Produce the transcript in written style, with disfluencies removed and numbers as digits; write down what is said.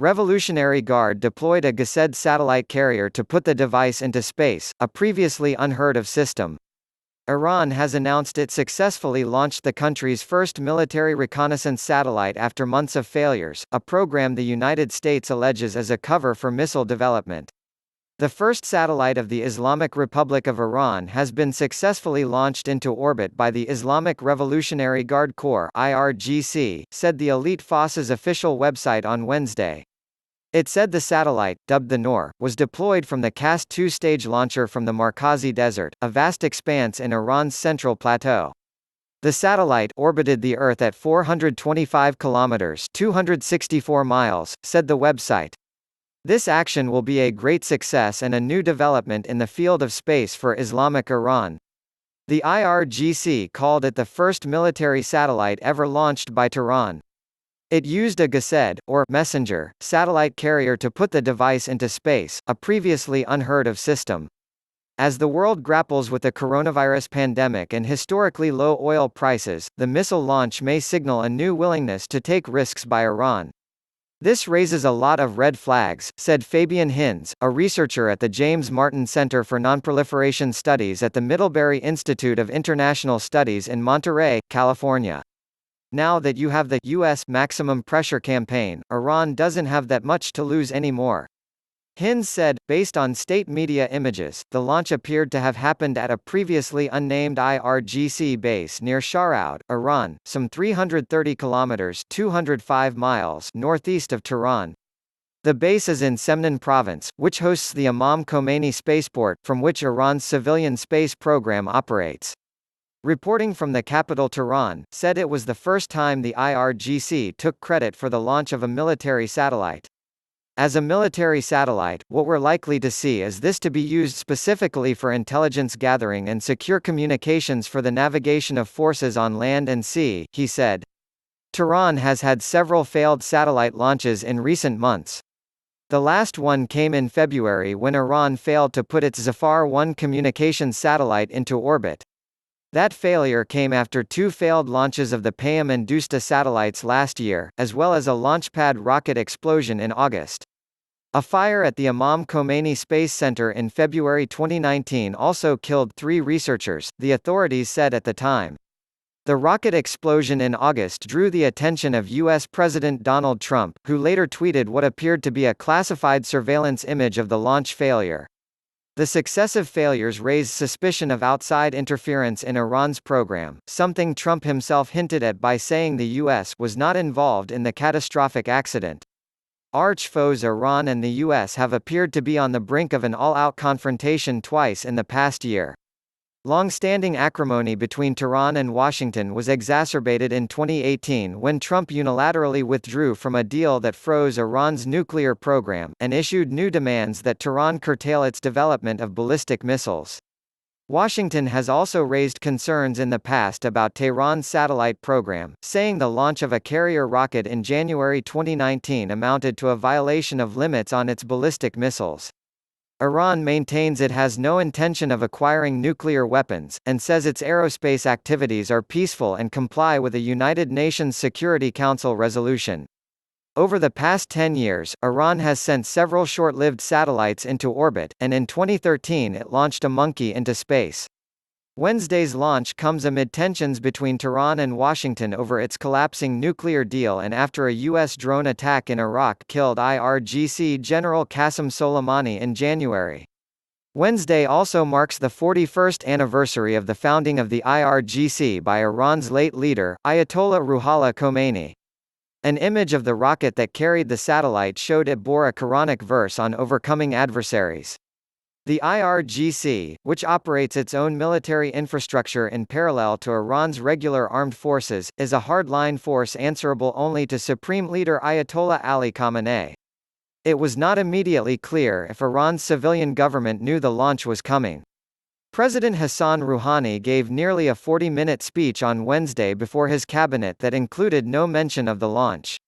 Revolutionary Guard deployed a GSED satellite carrier to put the device into space, a previously unheard-of system. Iran has announced it successfully launched the country's first military reconnaissance satellite after months of failures, a program the United States alleges is a cover for missile development. The first satellite of the Islamic Republic of Iran has been successfully launched into orbit by the Islamic Revolutionary Guard Corps (IRGC), said the elite force's official website on Wednesday. It said the satellite, dubbed the Noor, was deployed from the CAS 2-stage launcher from the Markazi Desert, a vast expanse in Iran's central plateau. The satellite orbited the Earth at 425 kilometers (264 miles), said the website. This action will be a great success and a new development in the field of space for Islamic Iran. The IRGC called it the first military satellite ever launched by Tehran. It used a GSED, or messenger, satellite carrier to put the device into space, a previously unheard-of system. As the world grapples with the coronavirus pandemic and historically low oil prices, the missile launch may signal a new willingness to take risks by Iran. This raises a lot of red flags, said Fabian Hinz, a researcher at the James Martin Center for Nonproliferation Studies at the Middlebury Institute of International Studies in Monterey, California. Now that you have the U.S. maximum pressure campaign, Iran doesn't have that much to lose anymore. Hinz said, based on state media images, the launch appeared to have happened at a previously unnamed IRGC base near Shahroud, Iran, some 330 kilometers (205 miles) northeast of Tehran. The base is in Semnan province, which hosts the Imam Khomeini spaceport, from which Iran's civilian space program operates. Reporting from the capital Tehran, said it was the first time the IRGC took credit for the launch of a military satellite. As a military satellite, what we're likely to see is this to be used specifically for intelligence gathering and secure communications for the navigation of forces on land and sea, he said. Tehran has had several failed satellite launches in recent months. The last one came in February when Iran failed to put its Zafar-1 communications satellite into orbit. That failure came after two failed launches of the Payam and Dusta satellites last year, as well as a launchpad rocket explosion in August. A fire at the Imam Khomeini Space Center in February 2019 also killed 3 researchers, the authorities said at the time. The rocket explosion in August drew the attention of U.S. President Donald Trump, who later tweeted what appeared to be a classified surveillance image of the launch failure. The successive failures raised suspicion of outside interference in Iran's program, something Trump himself hinted at by saying the U.S. was not involved in the catastrophic accident. Arch-foes Iran and the U.S. have appeared to be on the brink of an all-out confrontation twice in the past year. Long-standing acrimony between Tehran and Washington was exacerbated in 2018 when Trump unilaterally withdrew from a deal that froze Iran's nuclear program, and issued new demands that Tehran curtail its development of ballistic missiles. Washington has also raised concerns in the past about Tehran's satellite program, saying the launch of a carrier rocket in January 2019 amounted to a violation of limits on its ballistic missiles. Iran maintains it has no intention of acquiring nuclear weapons, and says its aerospace activities are peaceful and comply with a United Nations Security Council resolution. Over the past 10 years, Iran has sent several short-lived satellites into orbit, and in 2013 it launched a Monkey into space. Wednesday's launch comes amid tensions between Tehran and Washington over its collapsing nuclear deal and after a U.S. drone attack in Iraq killed IRGC General Qasem Soleimani in January. Wednesday also marks the 41st anniversary of the founding of the IRGC by Iran's late leader, Ayatollah Ruhollah Khomeini. An image of the rocket that carried the satellite showed it bore a Quranic verse on overcoming adversaries. The IRGC, which operates its own military infrastructure in parallel to Iran's regular armed forces, is a hardline force answerable only to Supreme Leader Ayatollah Ali Khamenei. It was not immediately clear if Iran's civilian government knew the launch was coming. President Hassan Rouhani gave nearly a 40-minute speech on Wednesday before his cabinet that included no mention of the launch.